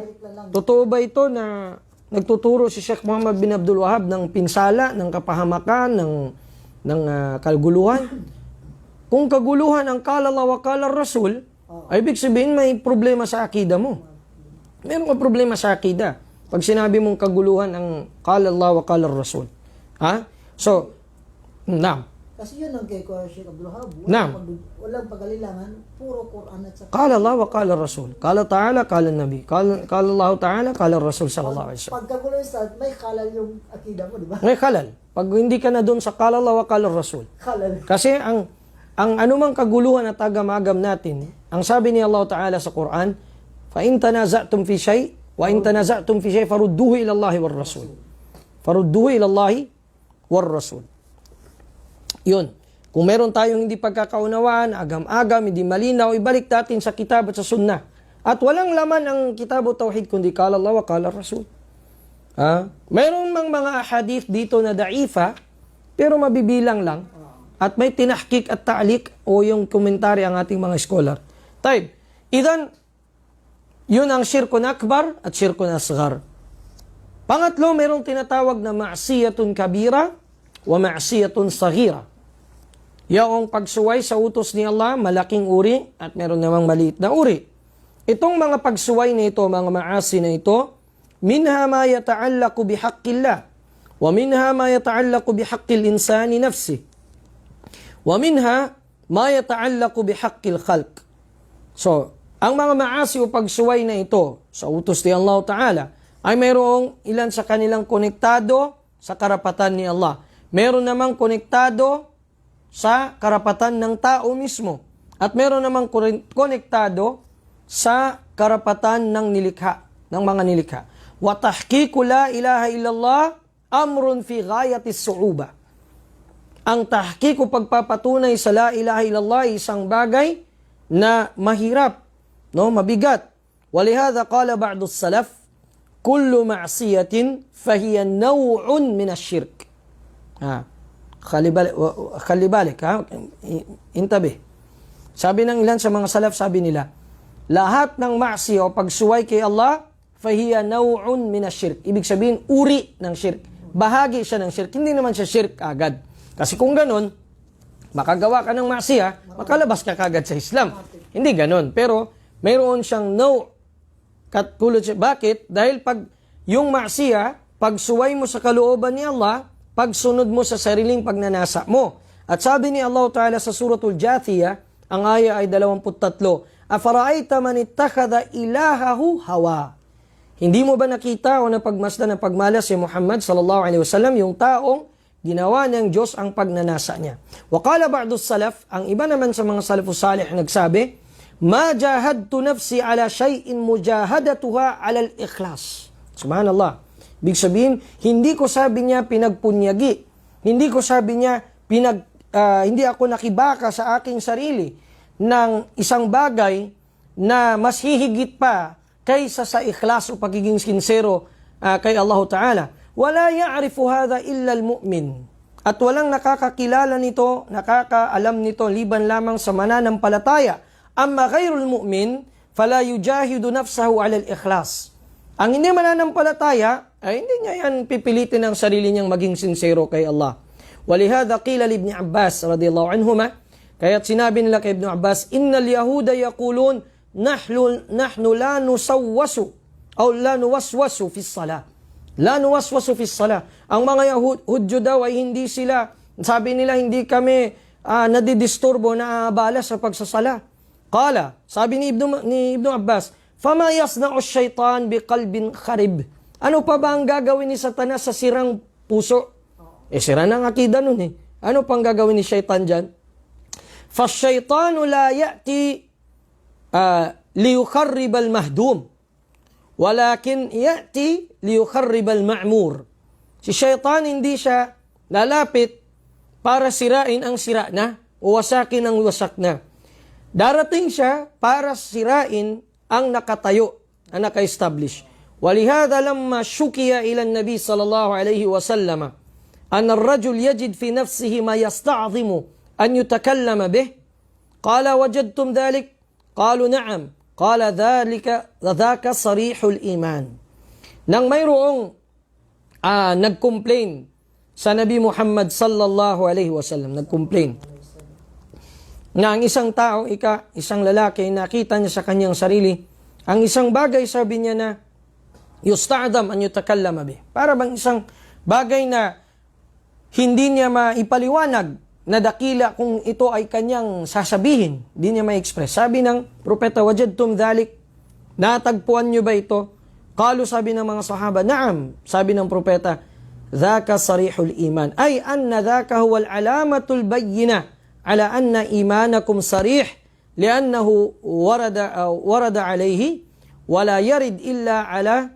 Totoo ba ito na nagtuturo si Sheikh Muhammad bin Abdul Wahhab ng pinsala, ng kapahamakan, ng kaguluhan? Kung kaguluhan ang kala Allah wa kala Rasul, ay ibig sabihin may problema sa akida mo. Meron ka problema sa akida. Pag sinabi mong kaguluhan ang kala Allah wa kala Rasul. So, Kasi yun ang kay Sheikh Abdul Wahhab. Walang pag-alilangan, puro Quran at saka... Kala Allah wa kala Rasul. Kala Ta'ala, kala Nabi. Kala Allah Ta'ala, kala Rasul sallallahu alaihi wasallam. Pagkagulo yung start, may kalal yung akida mo, di ba? May kalal. Pag hindi ka na doon sa kala Allah wa kala Rasul. Kalal. Kasi ang anumang kaguluhan at agam-agam natin, ang sabi ni Allah Ta'ala sa Quran, فَإِن تَنَازَعْتُمْ فِي شَيْءٍ وَإِن تَنَازَعْتُمْ فِي شَيْءٍ فَرُدُّوهُ إِلَى اللَّهِ وَالرَّسُولِ. فَرُدُّوهُ إِلَى اللَّهِ وَالرَّسُولِ. Yun. Kung meron tayong hindi pagkakaunawaan, agam-agam, hindi malinaw, ibalik natin sa kitab at sa sunnah. At walang laman ang Kitabu Tauhid kundi kala Allah wa kala Rasul. Meron mga ahadith dito na da'ifa, pero mabibilang lang. At may tinahkik at ta'lik o yung komentary ang ating mga scholar. Idan, yun ang syirkun akbar at syirkun asghar. Pangatlo, merong tinatawag na ma'siyatun kabira wa ma'siyatun saghira. Yung pagsuway sa utos ni Allah, malaking uri at meron namang maliit na uri. Itong mga pagsuway na ito, mga maasi na ito, minha ma yata'allaqu bihaqqillah wa minha ma yata'allaqu bihaqqil insani nafsi wa minha ma yata'allaqu bihaqqil khalq. So, ang mga maasi o pagsuway na ito sa utos ni Allah Ta'ala ay mayroong ilan sa kanilang konektado sa karapatan ni Allah. Meron namang konektado sa karapatan ng tao mismo. At meron namang konektado sa karapatan ng nilikha, ng mga nilikha. Wa tahqiqu la ilaha illallah amrun fi ghayatis su'uba. Ang tahqiq o pagpapatunay sa la ilaha illallah ay isang bagay na mahirap, mabigat. Walihada qala ba'du salaf, kullu ma'siyatin fahiya naw'un min ash-shirk. Khali balik, intabih. Sabi ng ilan sa mga salaf, sabi nila, lahat ng ma'siya o pagsuway kay Allah, fahiya naw'un minasyirk. Ibig sabihin, uri ng shirk. Bahagi siya ng shirk. Hindi naman siya shirk agad. Kasi kung ganun, makagawa ka ng ma'siya, makalabas ka kagad sa Islam. Hindi ganun. Pero, mayroon siyang katulad siya. Bakit? Dahil pag yung ma'siya, pagsuway mo sa kalooban ni Allah, pagsunod mo sa sariling pagnanasa mo. At sabi ni Allah Ta'ala sa Suratul Jathiyah, ang aya ay 23, Afara'ayta man ittakhadha ilahahu hawa. Hindi mo ba nakita o napagmasdan ng pagmalas si Muhammad sallallahu alaihi wasallam, yung taong ginawa ng Diyos ang pagnanasa niya. Wa qala ba'du salaf, ang iba naman sa mga salafus salih nagsabi, ma jahadtu nafsi ala shay'in mujahadatuha ala al-ikhlas. Subhanallah. Ibig sabihin, hindi ko sabi niya pinagpunyagi. Hindi ko sabi niya hindi ako nakibaka sa aking sarili ng isang bagay na mas hihigit pa kaysa sa ikhlas o pagiging sincero kay Allah Ta'ala. Wala ya'rifu hadha illa al-mu'min. At walang nakakakilala nito, nakakaalam nito liban lamang sa mananampalataya. Amma ghayrul mu'min, fala yujahidu nafsahu 'ala al-ikhlas. Ang hindi mananampalataya ay hindi niya yan pipilitin ang sarili niyang maging sincero kay Allah. Walihada qila li Ibn Abbas radiyallahu anhuma, kaya't sinabi nila kay Ibn Abbas, innal yahuda yaqulun nahnu la nusawwasu o la nuwaswasu fi salah. La nuwaswasu fi salah. Ang mga Hudyo daw ay hindi sila, sabi nila hindi kami nadidisturbo na abala sa pagsasala. Qala, sabi ni Ibn Abbas, fama yasna'u syaitan biqalbin kharib. Ano pa ba ang gagawin ni Satanas sa sirang puso? Sira ng akida nun eh. Ano pang gagawin ni syaitan dyan? Fasyaitanu la ya'ti liyukharrib al-mahdum. Walakin ya'ti liyukharrib al-ma'mur. Si syaitan hindi siya lalapit para sirain ang sira na o wasakin ang wasak na. Darating siya para sirain ang nakatayo, ang naka-establish. Walihada lamma syukiya ila nabi sallallahu alayhi wa sallam an ar-rajul yajid fi nafsihi ma yasta'zimu an yutakallama bih. Qala wajadtum dhalik? Qalu na'am. Qala dhaka sarihul iman. Nang mayroong nag-complain sa Nabi Muhammad sallallahu alayhi wa sallam, nag-complain na ang isang tao, isang lalaki, nakita niya sa kanyang sarili, ang isang bagay, sabi niya na, yusta'adam an yutakallama bih. Para bang isang bagay na hindi niya maipaliwanag na dakila kung ito ay kanyang sasabihin. Hindi niya ma-express. Sabi ng propeta, wajadtum dhalik? Natagpuan niyo ba ito? Qalu, sabi ng mga sahaba, na'am. Sabi ng propeta, dhaka sarihul iman. Ay anna dhaka huwal alamatul bayyina ala anna imanakum sarih liannahu warada alayhi wala yarid illa ala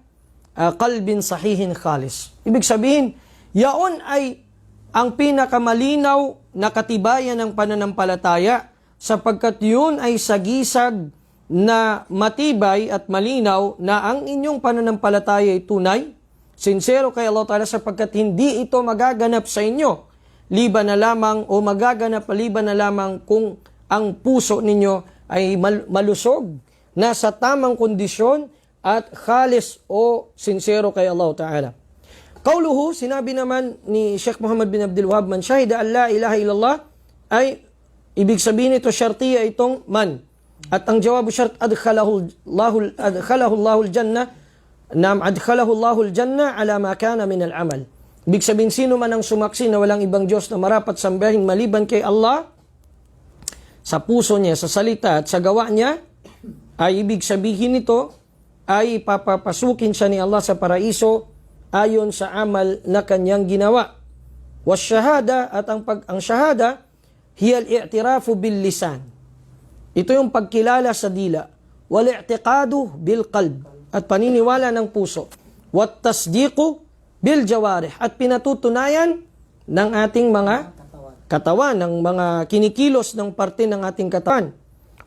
qalbin sahihin khalis. Ibig sabihin, yaon ay ang pinakamalinaw na katibayan ng pananampalataya sapagkat yun ay sagisag na matibay at malinaw na ang inyong pananampalataya ay tunay, sincero kay Allah Ta'ala sapagkat hindi ito magaganap sa inyo liban na lamang o magaganap liban na lamang kung ang puso ninyo ay malusog, nasa tamang kondisyon at khalis o sincero kay Allah Ta'ala. Qauluhu, sinabi naman ni Sheikh Muhammad bin Abdul Wahhab, man syahida an la ilaha illallah, ay ibig sabihin ito syartiya itong man. At ang jawabu syart, adkhalahu Allahul jannah, nam adkhalahu Allahul jannah ala ma kana min al-amal. Ibig sabihin, sino man ang sumaksi na walang ibang Diyos na marapat sambahin maliban kay Allah, sa puso niya, sa salita at sa gawa niya, ay ibig sabihin nito, ay papapasukin siya ni Allah sa paraiso ayon sa amal na kanyang ginawa. Wasyahada, at ang syahada, hiya al-i'tirafu bil lisan. Ito yung pagkilala sa dila. Wal i'tiqadu bil qalb, at paniniwala ng puso. Wat tasdiqu bil jawarih, at pinatutunayan ng ating mga katawan, ng mga kinikilos ng parte ng ating katawan.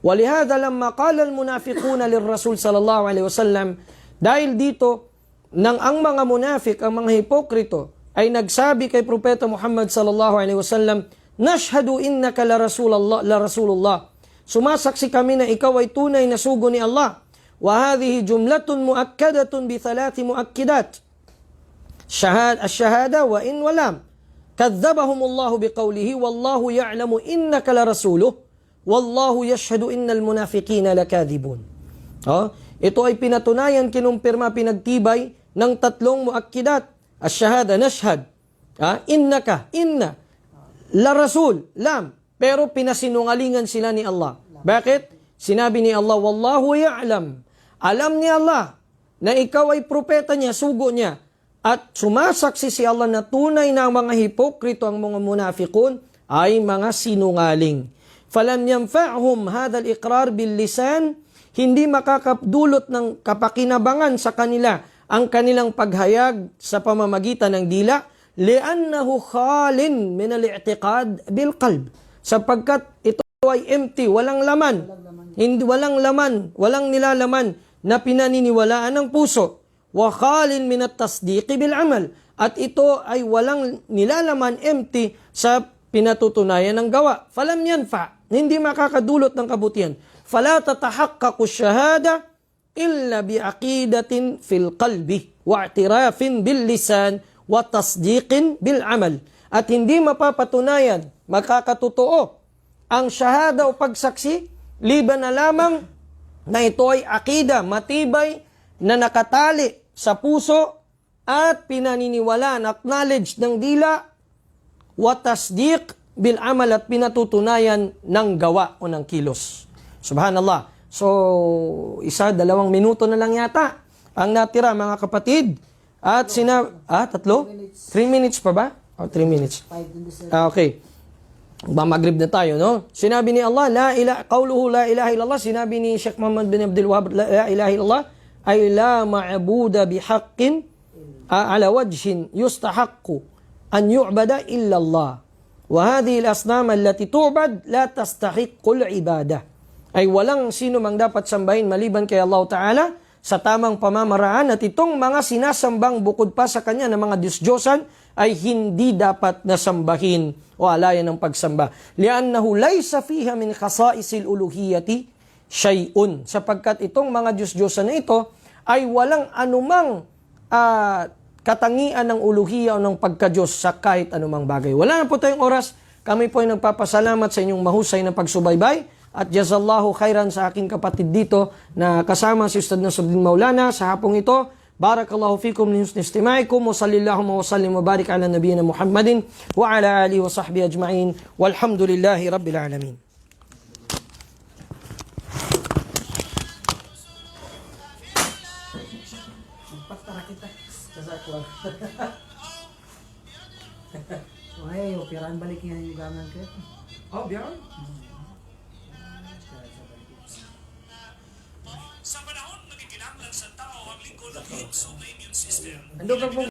Walihada lamma qala al-munafiquna lirrasul sallallahu alaihi wasallam, dahil dito nang ang mga munafik, ang mga hipokrito ay nagsabi kay Propeta Muhammad sallallahu alaihi wasallam, nashhadu innaka la Rasulullah. sumasaksi kami na ikaw ay tunay na sugo ni Allah. Wa hadhihi jumlatun muakkadatun bi thalathi muakkidat. Ash-shahada wa in wa lam. Kadzabahumullahu biqawlihi wallahu ya'lamu innaka la rasuluh wallahu yashhadu innal munafiqina lakadhibun. Ito ay pinatunayan, kinumpirma, pinagtibay ng tatlong muakkidat. Ash-shahada, nashhad. Innaka, inna. La rasul, lam. Pero pinasinungalingan sila ni Allah. Bakit? Sinabi ni Allah, wallahu ya'lam. Alam ni Allah na ikaw ay propeta niya, sugo niya. At sumasaksi si Allah na tunay na ang mga hipokrito, ang mga munafikun, ay mga sinungaling. Falam yanfa'hum hadha al-iqrar bil lisan, hindi makakapdulot ng kapakinabangan sa kanila ang kanilang paghayag sa pamamagitan ng dila, li'annahu khalin min al-i'tiqad bil qalb. Sapagkat ito ay empty, walang laman. Hindi, walang laman, walang nilalaman na pinaniniwalaan ng puso. Wa khalin min at-tasdiq bil amal. At ito ay walang nilalaman, empty, sa pinatutunayan ng gawa. Falam yanfa, hindi makakadulot ng kabutihan. Fala tatahaqqaqu ash-shahada illa bi'aqidatin fil qalbi wa i'tirafin bil lisan wa tasdiqin bil amal. At hindi mapapatunayan, makakatotoo ang shahada o pagsaksi liban na lamang na ito ay akida, matibay na nakatali sa puso at pinaniniwalaan, acknowledge ng dila, wa tasdiq bil amal, at pinatutunayan ng gawa o ng kilos. Subhanallah. So, 1-2 minuto na lang yata ang natira, mga kapatid. At 3 minutes pa ba? 3 minutes. 5 Okay. Maghrib na tayo, no? Sinabi ni Allah, qawluhu la ilaha illallah, sinabi ni Sheikh Muhammad bin Abdul Wahhab, la ilaha illallah, ay la ma'buda bihaqqin ala wajhin yustahaqqu an yu'bada illallah. Wa hadhihi al-asnam allati tu'bad la tastahiqqu al-ibadah. Ay walang sino mang dapat sambahin maliban kay Allah Ta'ala sa tamang pamamaraan, at itong mga sinasambang bukod pa sa kanya ng mga Diyos-Diyosan ay hindi dapat nasambahin o alayan ng pagsamba. Li'annahu laysa fiha min khasa'isil uluhiyati shay'un. Sapagkat itong mga Diyos-Diyosan na ito ay walang anumang katangian ng uluhiya o ng pagka-Diyos sa kahit anumang bagay. Wala na po tayong oras. Kami po ay nagpapasalamat sa inyong mahusay na pagsubaybay. At jazallahu khairan sa aking kapatid dito na kasama si Ustad Nasruddin Maulana sa hapong ito. Barakallahu fikum li husni istimaikum wa sallallahu wa sallim wa barik ala nabiyyina Muhammadin wa ala alihi wa sahbihi ajma'in walhamdulillahi rabbil alamin. Pagtara kita. Jazakallah. Why, operahan balik yan yung gaman ko. Oh, biyan? Sa panahon, nakikinanglan sa tao ang lingkod ng immune system. Ando ka po